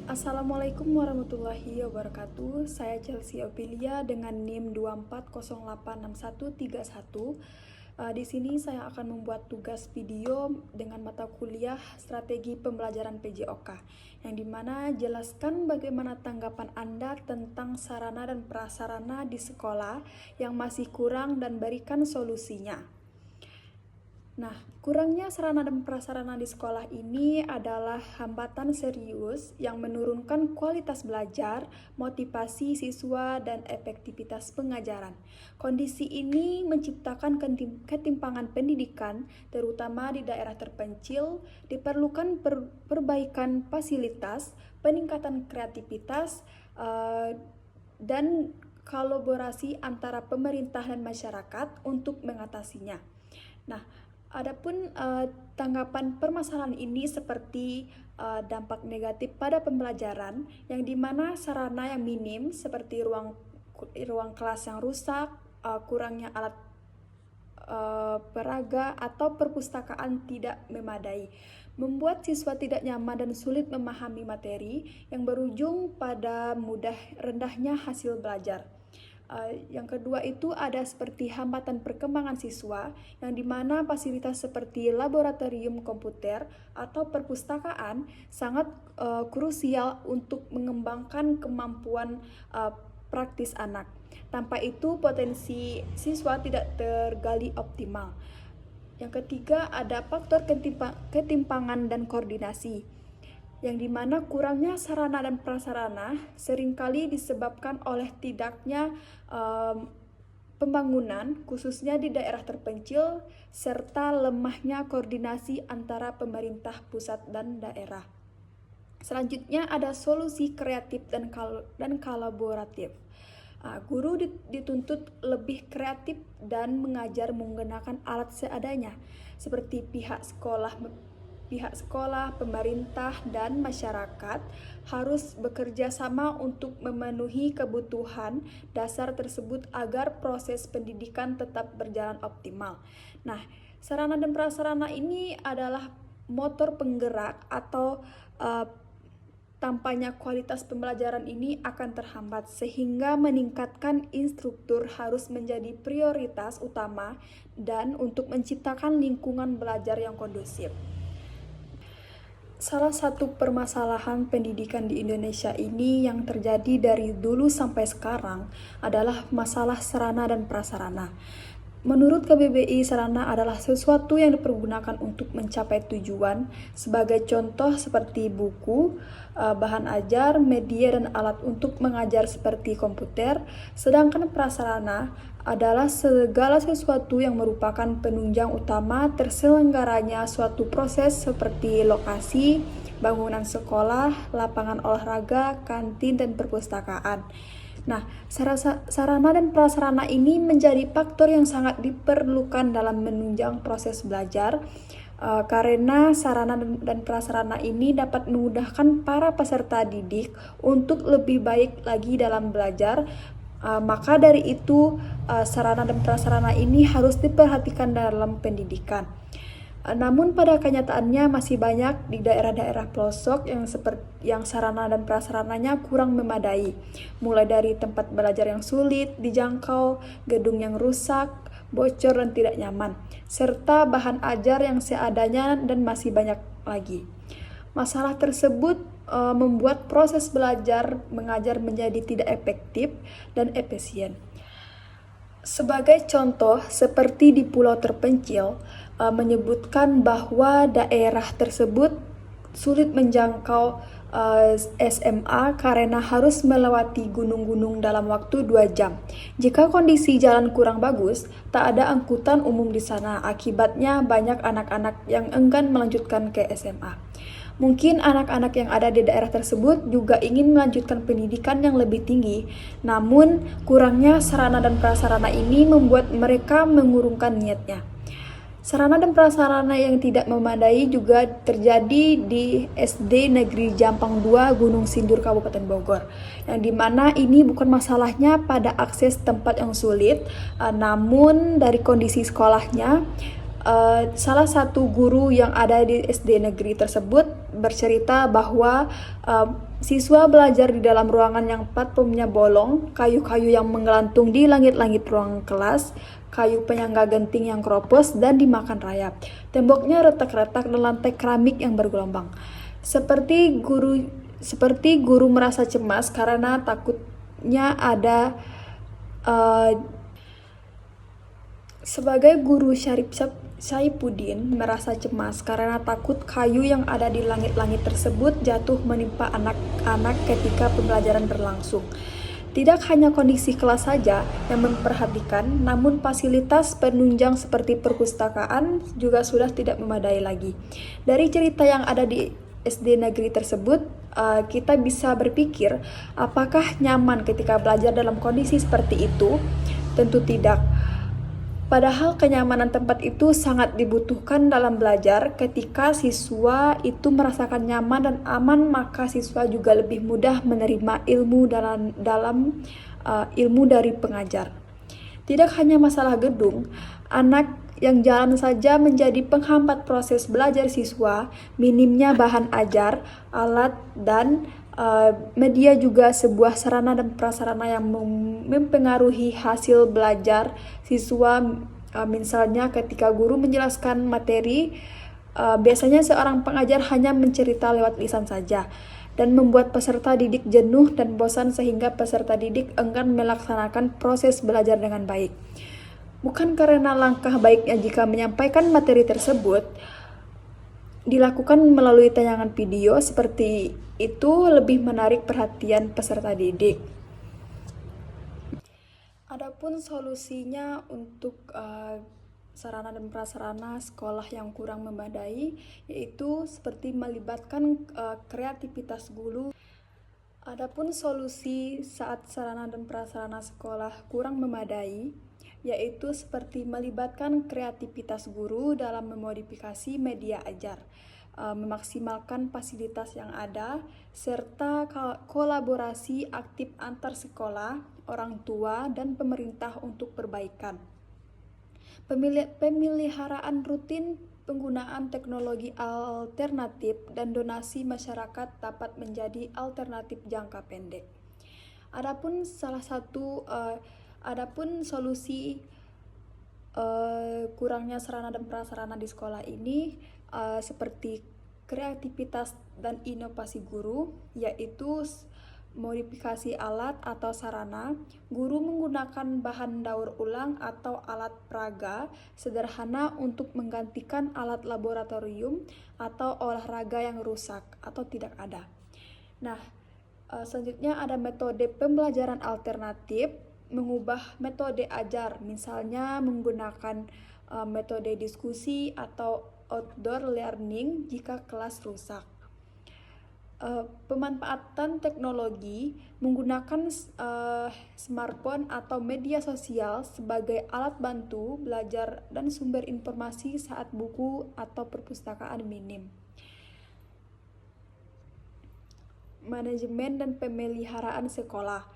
Assalamualaikum warahmatullahi wabarakatuh. Saya Chelsea Opilia dengan NIM 24086131. Di sini saya akan membuat tugas video dengan mata kuliah Strategi Pembelajaran PJOK, yang dimana jelaskan bagaimana tanggapan Anda tentang sarana dan prasarana di sekolah yang masih kurang dan berikan solusinya. Nah, kurangnya sarana dan prasarana di sekolah ini adalah hambatan serius yang menurunkan kualitas belajar, motivasi siswa, dan efektivitas pengajaran. Kondisi ini menciptakan ketimpangan pendidikan, terutama di daerah terpencil. Diperlukan perbaikan fasilitas, peningkatan kreativitas, dan kolaborasi antara pemerintah dan masyarakat untuk mengatasinya. Nah, adapun tanggapan permasalahan ini seperti dampak negatif pada pembelajaran, yang dimana sarana yang minim seperti ruang kelas yang rusak, kurangnya alat peraga atau perpustakaan tidak memadai, membuat siswa tidak nyaman dan sulit memahami materi yang berujung pada rendahnya hasil belajar. Yang kedua itu ada seperti hambatan perkembangan siswa, yang dimana fasilitas seperti laboratorium komputer atau perpustakaan sangat krusial untuk mengembangkan kemampuan praktis anak. Tanpa itu potensi siswa tidak tergali optimal. Yang ketiga ada faktor ketimpangan dan koordinasi, yang dimana kurangnya sarana dan prasarana seringkali disebabkan oleh tidaknya pembangunan, khususnya di daerah terpencil, serta lemahnya koordinasi antara pemerintah pusat dan daerah. Selanjutnya ada solusi kreatif dan kolaboratif. Guru dituntut lebih kreatif dan mengajar menggunakan alat seadanya, seperti pihak sekolah, pemerintah, dan masyarakat harus bekerja sama untuk memenuhi kebutuhan dasar tersebut agar proses pendidikan tetap berjalan optimal. Nah, sarana dan prasarana ini adalah motor penggerak atau tampaknya kualitas pembelajaran ini akan terhambat, sehingga meningkatkan instruktur harus menjadi prioritas utama dan untuk menciptakan lingkungan belajar yang kondusif. Salah satu permasalahan pendidikan di Indonesia ini yang terjadi dari dulu sampai sekarang adalah masalah sarana dan prasarana. Menurut KBBI, sarana adalah sesuatu yang dipergunakan untuk mencapai tujuan, sebagai contoh seperti buku, bahan ajar, media, dan alat untuk mengajar seperti komputer. Sedangkan prasarana adalah segala sesuatu yang merupakan penunjang utama terselenggaranya suatu proses seperti lokasi, bangunan sekolah, lapangan olahraga, kantin, dan perpustakaan. Nah, sarana dan prasarana ini menjadi faktor yang sangat diperlukan dalam menunjang proses belajar, karena sarana dan prasarana ini dapat memudahkan para peserta didik untuk lebih baik lagi dalam belajar. Maka dari itu, sarana dan prasarana ini harus diperhatikan dalam pendidikan. Namun pada kenyataannya masih banyak di daerah-daerah pelosok yang sarana dan prasarananya kurang memadai, mulai dari tempat belajar yang sulit dijangkau, gedung yang rusak, bocor dan tidak nyaman, serta bahan ajar yang seadanya, dan masih banyak lagi. Masalah tersebut membuat proses belajar mengajar menjadi tidak efektif dan efisien. Sebagai contoh, seperti di pulau terpencil, menyebutkan bahwa daerah tersebut sulit menjangkau SMA karena harus melewati gunung-gunung dalam waktu 2 jam. Jika kondisi jalan kurang bagus, tak ada angkutan umum di sana. Akibatnya banyak anak-anak yang enggan melanjutkan ke SMA. Mungkin anak-anak yang ada di daerah tersebut juga ingin melanjutkan pendidikan yang lebih tinggi, namun kurangnya sarana dan prasarana ini membuat mereka mengurungkan niatnya. Sarana dan prasarana yang tidak memadai juga terjadi di SD Negeri Jampang 2 Gunung Sindur Kabupaten Bogor, yang dimana ini bukan masalahnya pada akses tempat yang sulit, namun dari kondisi sekolahnya salah satu guru yang ada di SD negeri tersebut bercerita bahwa siswa belajar di dalam ruangan yang platformnya bolong, kayu-kayu yang menggelantung di langit-langit ruang kelas, kayu penyangga genting yang keropos dan dimakan rayap. Temboknya retak-retak dan lantai keramik yang bergelombang. Seperti guru merasa cemas karena takutnya ada sebagai guru Syarif Saipuddin merasa cemas karena takut kayu yang ada di langit-langit tersebut jatuh menimpa anak-anak ketika pembelajaran berlangsung. Tidak hanya kondisi kelas saja yang memperhatikan, namun fasilitas penunjang seperti perpustakaan juga sudah tidak memadai lagi. Dari cerita yang ada di SD negeri tersebut, kita bisa berpikir, apakah nyaman ketika belajar dalam kondisi seperti itu? Tentu tidak. Padahal kenyamanan tempat itu sangat dibutuhkan dalam belajar. Ketika siswa itu merasakan nyaman dan aman, maka siswa juga lebih mudah menerima ilmu ilmu dari pengajar. Tidak hanya masalah gedung, anak yang jalan saja menjadi penghambat proses belajar siswa. Minimnya bahan ajar, alat, dan media juga sebuah sarana dan prasarana yang mempengaruhi hasil belajar siswa. Misalnya ketika guru menjelaskan materi, biasanya seorang pengajar hanya mencerita lewat lisan saja dan membuat peserta didik jenuh dan bosan sehingga peserta didik enggan melaksanakan proses belajar dengan baik. Bukan karena langkah baiknya jika menyampaikan materi tersebut dilakukan melalui tayangan video seperti itu lebih menarik perhatian peserta didik. Adapun solusinya untuk sarana dan prasarana sekolah yang kurang memadai, yaitu seperti melibatkan kreativitas guru. Adapun solusi saat sarana dan prasarana sekolah kurang memadai, yaitu seperti melibatkan kreativitas guru dalam memodifikasi media ajar, memaksimalkan fasilitas yang ada, serta kolaborasi aktif antar sekolah, orang tua, dan pemerintah untuk perbaikan. Pemeliharaan rutin, penggunaan teknologi alternatif, dan donasi masyarakat dapat menjadi alternatif jangka pendek. Adapun solusi kurangnya sarana dan prasarana di sekolah ini seperti kreativitas dan inovasi guru, yaitu modifikasi alat atau sarana. Guru menggunakan bahan daur ulang atau alat peraga sederhana untuk menggantikan alat laboratorium atau olahraga yang rusak atau tidak ada. Nah, selanjutnya ada metode pembelajaran alternatif, mengubah metode ajar, misalnya menggunakan metode diskusi atau outdoor learning jika kelas rusak. Pemanfaatan teknologi, menggunakan smartphone atau media sosial sebagai alat bantu belajar dan sumber informasi saat buku atau perpustakaan minim. Manajemen dan pemeliharaan sekolah.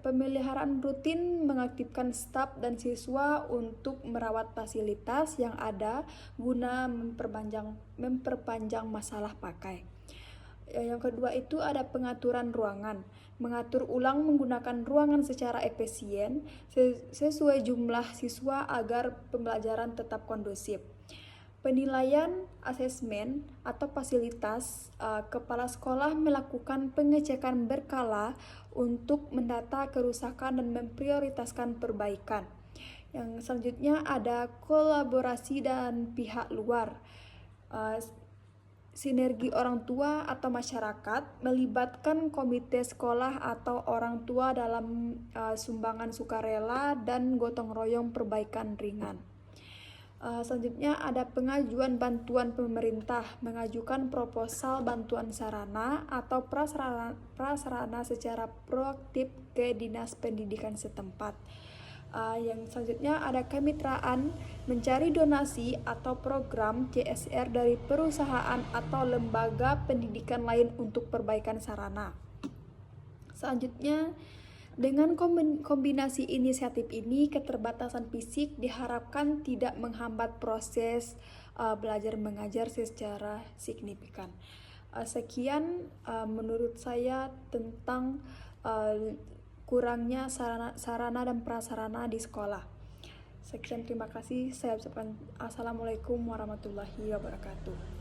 Pemeliharaan rutin mengaktifkan staf dan siswa untuk merawat fasilitas yang ada guna memperpanjang masalah pakai. Yang kedua itu ada pengaturan ruangan. Mengatur ulang menggunakan ruangan secara efisien sesuai jumlah siswa agar pembelajaran tetap kondusif. Penilaian asesmen atau fasilitas, kepala sekolah melakukan pengecekan berkala untuk mendata kerusakan dan memprioritaskan perbaikan. Yang selanjutnya ada kolaborasi dan pihak luar. Sinergi orang tua atau masyarakat, melibatkan komite sekolah atau orang tua dalam sumbangan sukarela dan gotong royong perbaikan ringan. Selanjutnya ada pengajuan bantuan pemerintah, mengajukan proposal bantuan sarana atau prasarana secara proaktif ke Dinas Pendidikan setempat. Yang selanjutnya ada kemitraan, mencari donasi atau program CSR dari perusahaan atau lembaga pendidikan lain untuk perbaikan sarana. Selanjutnya Dengan kombinasi inisiatif ini, keterbatasan fisik diharapkan tidak menghambat proses belajar mengajar secara signifikan. Sekian menurut saya tentang kurangnya sarana dan prasarana di sekolah. Sekian, terima kasih. Saya ucapkan assalamualaikum warahmatullahi wabarakatuh.